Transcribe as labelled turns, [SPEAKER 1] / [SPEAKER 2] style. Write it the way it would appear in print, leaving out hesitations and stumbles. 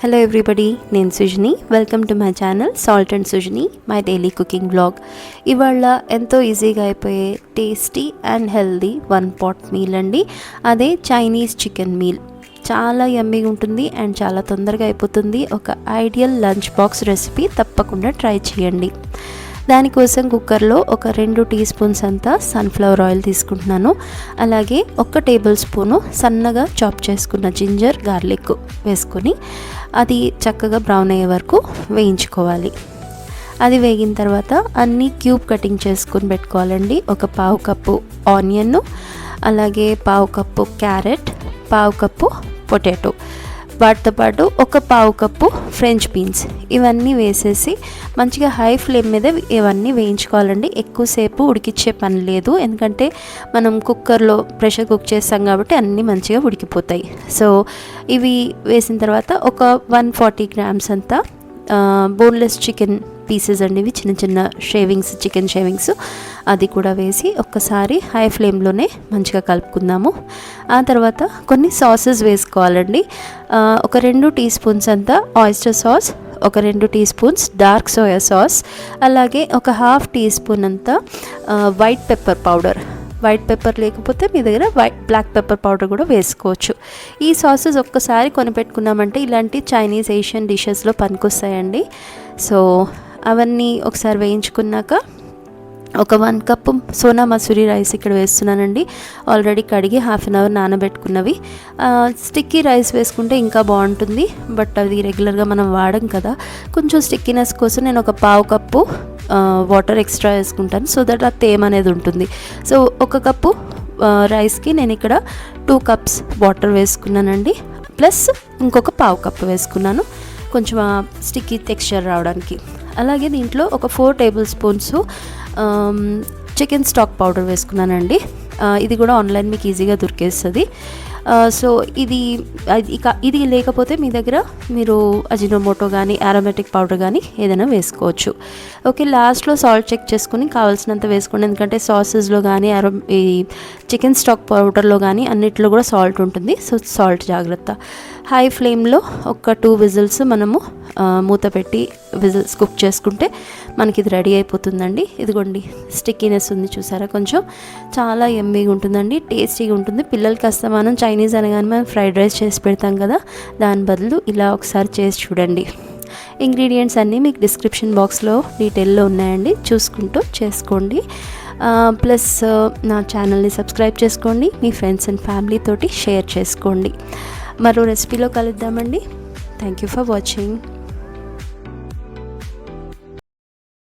[SPEAKER 1] Hello everybody, నేను Sujani. Welcome to my channel salt and Sujani, my daily cooking blog. ఇవాళ ఎంతో ఈజీగా అయిపోయే tasty and healthy 1 pot meal అండి. అదే చైనీస్ చికెన్ మీల్. చాలా యమ్మీగా ఉంటుంది అండ్ చాలా తొందరగా అయిపోతుంది. ఒక ఐడియల్ లంచ్ బాక్స్ రెసిపీ, తప్పకుండా ట్రై చేయండి. దానికోసం కుక్కర్లో ఒక 2 టీ స్పూన్స్ అంతా సన్ఫ్లవర్ ఆయిల్ తీసుకుంటున్నాను. అలాగే 1 టేబుల్ స్పూను సన్నగా చాప్ చేసుకున్న జింజర్ గార్లిక్ వేసుకొని అది చక్కగా బ్రౌన్ అయ్యే వరకు వేయించుకోవాలి. అది వేగిన తర్వాత అన్నీ క్యూబ్ కటింగ్ చేసుకొని పెట్టుకోవాలండి. ఒక పావు కప్పు ఆనియన్, అలాగే పావు కప్పు క్యారెట్, పావు కప్పు పొటాటో, వాటితో పాటు ఒక పావు కప్పు ఫ్రెంచ్ బీన్స్, ఇవన్నీ వేసేసి మంచిగా హై ఫ్లేమ్ మీద ఇవన్నీ వేయించుకోవాలండి. ఎక్కువసేపు ఉడికిచ్చే పని లేదు, ఎందుకంటే మనం కుక్కర్లో ప్రెషర్ కుక్ చేస్తాం కాబట్టి అన్నీ మంచిగా ఉడికిపోతాయి. సో ఇవి వేసిన తర్వాత ఒక 140 grams అంతా బోన్లెస్ చికెన్ పీసెస్ అండి, ఇవి చిన్న చిన్న షేవింగ్స్, చికెన్ షేవింగ్స్, అది కూడా వేసి ఒక్కసారి హై ఫ్లేమ్లోనే మంచిగా కలుపుకుందాము. ఆ తర్వాత కొన్ని సాసెస్ వేసుకోవాలండి. ఒక 2 టీ స్పూన్స్ అంతా ఆయిస్టర్ సాస్, ఒక 2 teaspoons dark soya sauce, అలాగే ఒక ½ టీ స్పూన్ అంతా white pepper powder. White pepper లేకపోతే మీ దగ్గర బ్లాక్ పెప్పర్ పౌడర్ కూడా వేసుకోవచ్చు. ఈ సాసెస్ ఒక్కసారి కొనిపెట్టుకున్నామంటే ఇలాంటి చైనీస్, ఏషియన్ డిషెస్లో పనికొస్తాయండి. సో అవన్నీ ఒకసారి వేయించుకున్నాక ఒక 1 కప్పు సోనా మసూరి రైస్ ఇక్కడ వేస్తున్నానండి. ఆల్రెడీ కడిగి 1/2 hour నానబెట్టుకున్నవి. స్టిక్కీ రైస్ వేసుకుంటే ఇంకా బాగుంటుంది, బట్ అది రెగ్యులర్గా మనం వాడం కదా. కొంచెం స్టిక్కీనెస్ కోసం నేను ఒక పావు కప్పు వాటర్ ఎక్స్ట్రా వేసుకుంటాను, సో దట్ ఆ తేమ అనేది ఉంటుంది. సో 1 కప్పు రైస్కి నేను ఇక్కడ 2 cups వాటర్ వేసుకున్నానండి, ప్లస్ ఇంకొక పావు కప్పు వేసుకున్నాను కొంచెం స్టిక్కీ టెక్స్చర్ రావడానికి. అలాగే దీంట్లో ఒక 4 table spoons chicken stock powder వేసుకున్నానండి. ఇది కూడా ఆన్లైన్ మీకు ఈజీగా దొరికేస్తుంది. సో ఇది లేకపోతే మీ దగ్గర మీరు అజినోమోటో కానీ అరోమాటిక్ పౌడర్ కానీ ఏదైనా వేసుకోవచ్చు. ఓకే, లాస్ట్లో సాల్ట్ చెక్ చేసుకుని కావాల్సినంత వేసుకోండి, ఎందుకంటే సాసెస్లో కానీ ఈ చికెన్ స్టాక్ పౌడర్లో కానీ అన్నిట్లో కూడా సాల్ట్ ఉంటుంది. సో సాల్ట్ జాగ్రత్త. హై ఫ్లేమ్లో ఒక 2 విజిల్స్ మనము మూత పెట్టి విజిల్స్ కుక్ చేసుకుంటే మనకి ఇది రెడీ అయిపోతుందండి. ఇదిగోండి, స్టిక్కీనెస్ ఉంది చూసారా, కొంచెం చాలా యమ్మీగా ఉంటుందండి, టేస్టీగా ఉంటుంది. పిల్లలకి కాస్త మనం చైనీస్ అనగానే మనం ఫ్రైడ్ రైస్ చేసి పెడతాం కదా, దాని బదులు ఇలా ఒకసారి చేసి చూడండి. ఇంగ్రీడియంట్స్ అన్నీ మీకు డిస్క్రిప్షన్ బాక్స్లో డీటెయిల్లో ఉన్నాయండి, చూసుకుంటూ చేసుకోండి. ప్లస్ నా ఛానల్ని సబ్స్క్రైబ్ చేసుకోండి, మీ ఫ్రెండ్స్ అండ్ ఫ్యామిలీ తోటి షేర్ చేసుకోండి. మరో రెసిపీలో కలుద్దామండి. Thank you for watching.